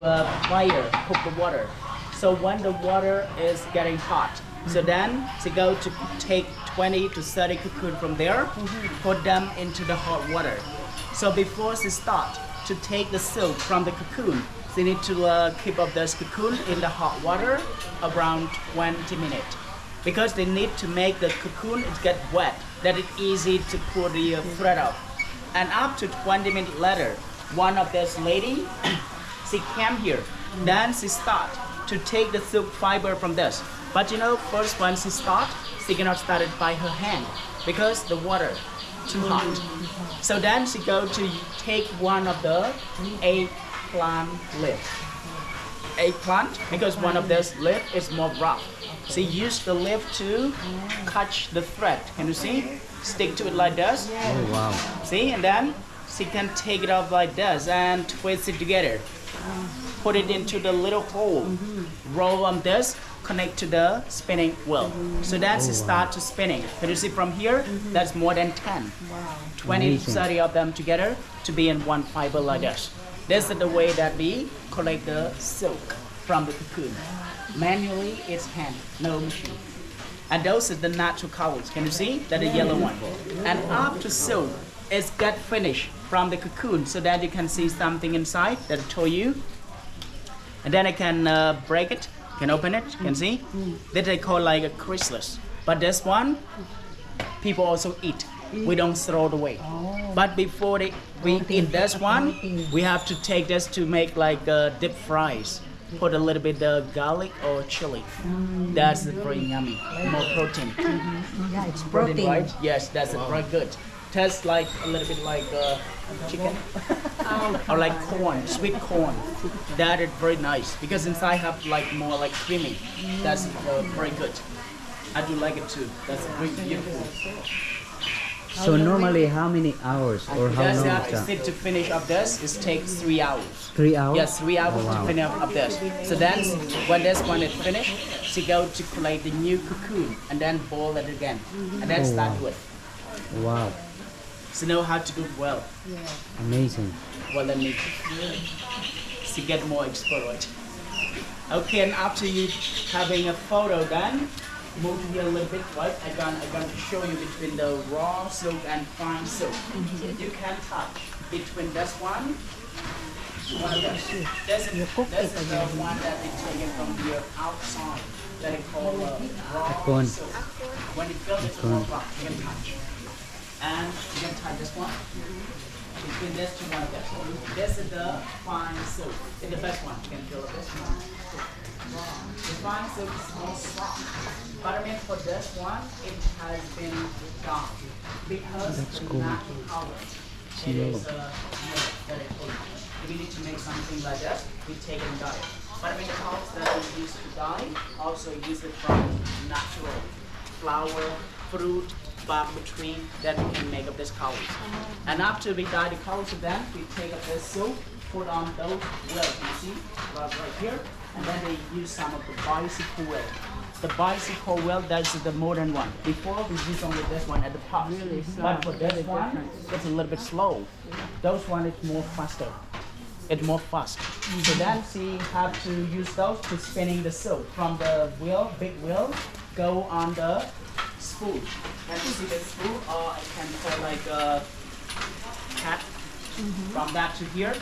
fire, cook the water. So when the water is getting hot, so then she go to take 20 to 30 cocoon from there, put them into the hot water. So before she start to take the silk from the cocoon, she need to keep up this cocoon in the hot water around 20 minutes. Because they need to make the cocoon it get wet, that it's easy to pull the thread up. And up to 20 minutes later, one of this lady, she came here. Then she start to take the silk fiber from this. But you know, first when she start, she cannot start it by her hand because the water too hot. So then she go to take one of the eggplant leaf. Eggplant, because one of this leaf is more rough. She used the leaf to catch the thread. Can you see? Stick to it like this. Oh wow. See, and then she can take it off like this and twist it together. Put it into the little hole. Roll on this, connect to the spinning wheel. So then she start to spinning. Can you see from here? That's more than 10. 20 to 30 of them together to be in one fiber like this. This is the way that we collect the silk from the cocoon. Manually, it's hand, no machine. And those are the natural colors. Can you see? That the yellow one. And after silk, it's get finished from the cocoon, so that you can see something inside that I told you. And then I can break it, can open it, can see? That they call like a chrysalis. But this one, people also eat. We don't throw it away. But before we eat this one, we have to take this to make like deep fries. Put a little bit of garlic or chili. That's very yummy. More protein. Yeah, it's Protein, protein. right? Yes, that's very good. Tastes like a little bit like chicken or like corn, sweet corn. That is very nice because inside have like more like creamy. That's very good. I do like it too. That's very beautiful. So normally how many hours or how That's long that is that? sit to finish up this. It takes 3 hours. 3 hours? Yes, 3 hours Oh, wow. to finish up this. So then when this one is finished, she go to collect the new cocoon and then boil it again. And then Oh, start wow. to it. Wow, She know how to do it well. amazing. Well than me. She get more expert, right? Okay, and after you having a photo done, move here a little bit, right? I'm going to show you between the raw silk and fine silk. You can touch between this one. This is the one that they taken from the outside that they call raw Akon. silk. When you feel it's more rough, you can touch. And you can touch this one. Between this two one of this. This is the fine silk. It's the best one. You can feel this one. The fine silk is more soft. But I mean for this one, it has been dark. Because the natural color. It is very cool. If we need to make something like that, we take and dye it. But I mean the colors that we use to dye, also use it from natural flower, fruit, bark between that we can make up this colors. And after we dye the colors of that, we take up this silk, put on those wells, you see, right here, and then they use some of the bicycle well. The bicycle well, that's the modern one. Before we use only this one at the top. But for this one, it's a little bit slow. Those one is more faster. It's more fast. So then she have to use those to spinning the silk from the wheel, big wheel, go on the spool. And you see the spool, or I can call like a cat. From that to here,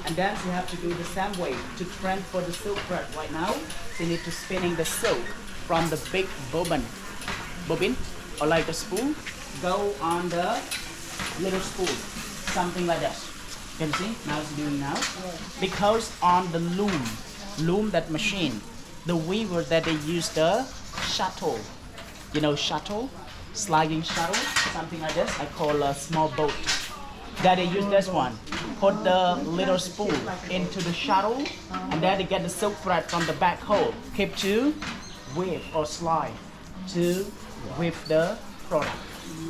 and then she have to do the same way to transfer the silk thread. Right now, she need to spinning the silk from the big bobbin, or like a spool, go on the little spool, something like this. Can you see? Now she's doing now. Because on the loom that machine, the weaver that they use the shuttle, you know shuttle, sliding shuttle, something like this. I call a small boat. That they use this one. Put the little spool into the shuttle, and then they get the silk thread from the back hole. Keep to weave or slide to weave the product.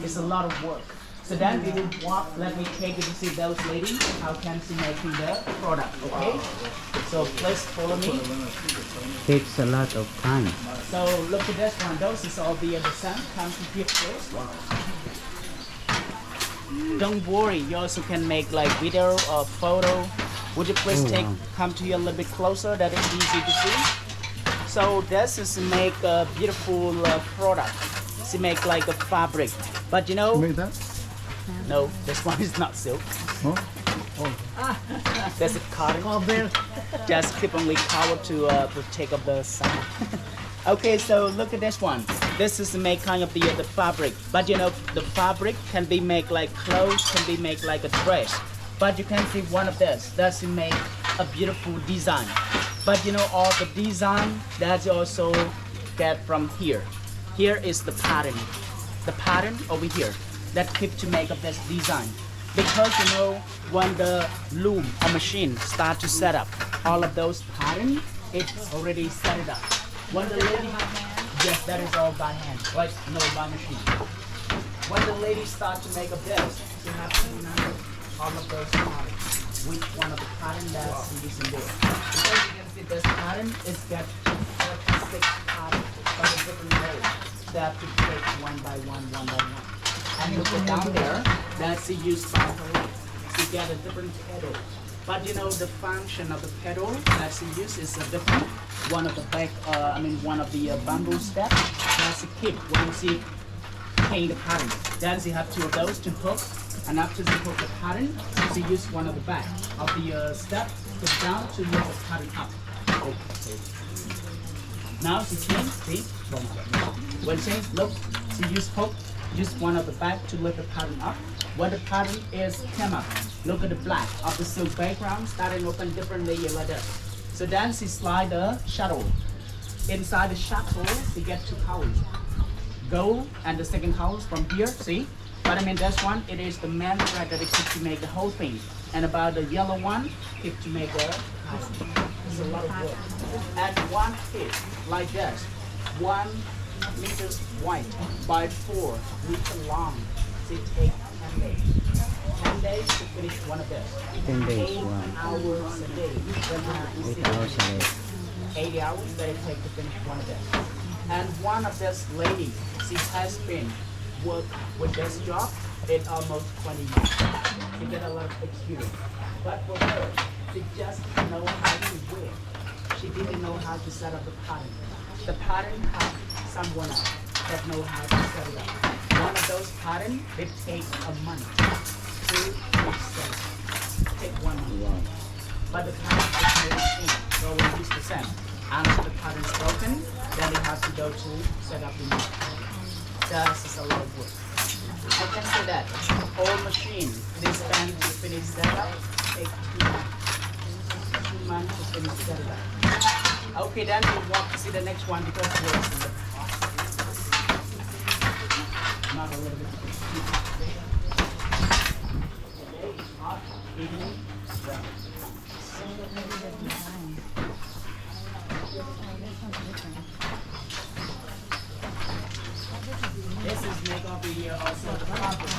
It's a lot of work. So then we will walk. Let me take you to see those ladies. How can she making the product? Okay. So please follow me. Takes a lot of time. So look at this one. Those is all be at the same. Come to here first. Don't worry, you also can make like video or photo Would you please Oh, wow. come to you a little bit closer? That is easy to see. So this is to make a beautiful product. To make like a fabric. But you know, Make that? no, this one is not silk. Oh, oh. That's a cotton. Just keep only cover to protect of the sun. Okay, so look at this one. This is to make kind of the fabric. But you know, the fabric can be made like clothes, can be made like a dress. But you can see one of this. That's to make a beautiful design. But you know, all the design that you also get from here. Here is the pattern. The pattern over here that keep to make up this design. Because you know, when the loom or machine start to set up all of those pattern, it's already set it up. When the lady, yes, that is all by hand, right? No, by machine. When the lady start to make up this, you have to remember all of those patterns. Which one of the pattern that's using there. Because you can see this pattern is got 46 patterns from the different rows. That to take one by one by one. And look at down there, that's used by her. So you get a different pedal. But you know the function of the pedal that's used is a different. One of the back, one of the bamboo steps. That's a keep. When you see paint the pattern, then you have two of those to hook. And after you hook the pattern, you use one of the back of the step to down to lift the pattern up. Okay. Now you see, when you change, look, so use hook, use one of the back to lift the pattern up. When the pattern is came up, look at the black of the silk background, starting open different layer like that. So then you slide the shuttle. Inside the shuttle, you get two colors. Gold and the second colors from here, see? But I mean this one, it is the main thread that it keeps to make the whole thing. And about the yellow one, keep to make the it's a lot of work. And one piece like this, 1 meter wide by 4 meter long. So it takes 10 days. 10 days to finish one of this. 10 days, 8 wow. hours a day. Then you have to 8 sit. hours a day. 80 hours that it takes to finish one of this. And one of this lady, she has been work with this job in almost 20 years. She get a lot of experience. But for her, she just know how to wear. She didn't know how to set up the pattern. The pattern had someone else that know how to set it up. One of those patterns, it takes a month to set. Take 1 month. Wow. But the pattern is made in, so we use the same. After the pattern is broken, then you have to go to set up the new pattern. That is a lot of work. I can say that whole machine, this span to finish setup, takes 2 months. 2 months to finish setup. Okay, then we walk to see the next one because we're in the not a little bit. Today is hot, evening, well. This is make of the also the fabric.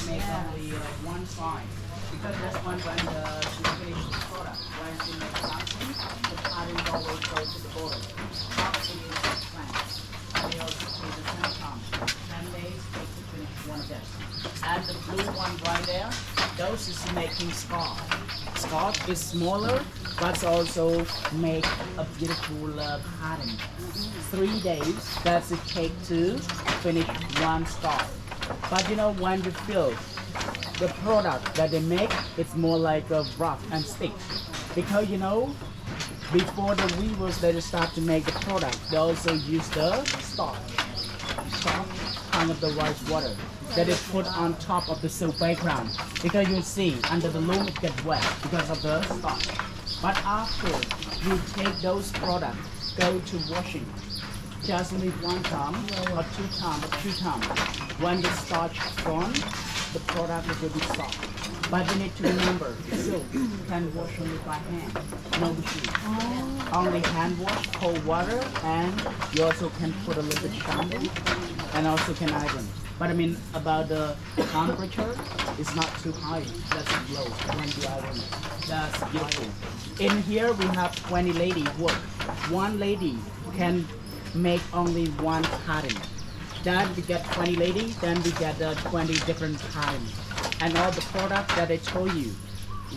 Make of the one side. Because this one when she finish the product, when she makes something, the pattern always goes to the border. Something is the plant. They also take the same time. 10 days take to finish one of this. And the blue one right there, those is making scarf. Scarf is smaller, but also make a beautiful pattern. 3 days does it take to finish one scarf. But you know when you feel the product that they make, it's more like a rough and stick. Because you know, before the weavers they start to make the product, they also use the starch, kind of the rice water that is put on top of the silk background. Because you see under the loom it gets wet because of the starch. But after you take those products, go to washing. Just leave 1 time or 2 times or 2 times. When the starch gone, the product will be soft. But you need to remember, silk can wash only by hand, no machine. Only hand wash, cold water, and you also can put a little bit shampoo, and also can iron. But I mean about the temperature, it's not too high. That's low when you iron it. That's beautiful. In here we have 20 ladies work. One lady can make only one pattern. Then we get 20 ladies, then we get 20 different patterns. And all the products that I told you,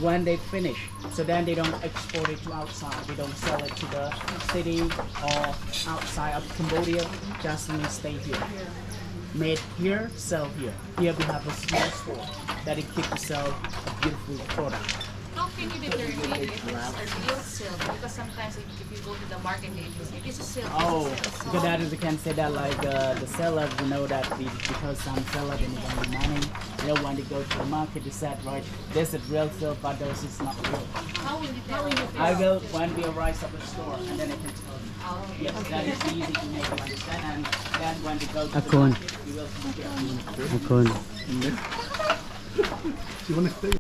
when they finish. So then they don't export it to outside. They don't sell it to the city or outside of Cambodia. Just only stay here. Made here, sell here. Here we have a small store that it keep to sell a beautiful product. How can you determine if it's a real silk? Because sometimes if you go to the market, they say this is silk. Oh, this is silk. because that is, you can say that like the seller, you know that because some seller they need only money. They don't want to go to the market. They said, right, this is real silk, but this is not real. How will you tell? I will when we arrive at the store, and then I can tell you. Oh, Yes, that is easy to make you understand. And then when we go to the Akon. market, we will compare. Akon. Do you want to stay?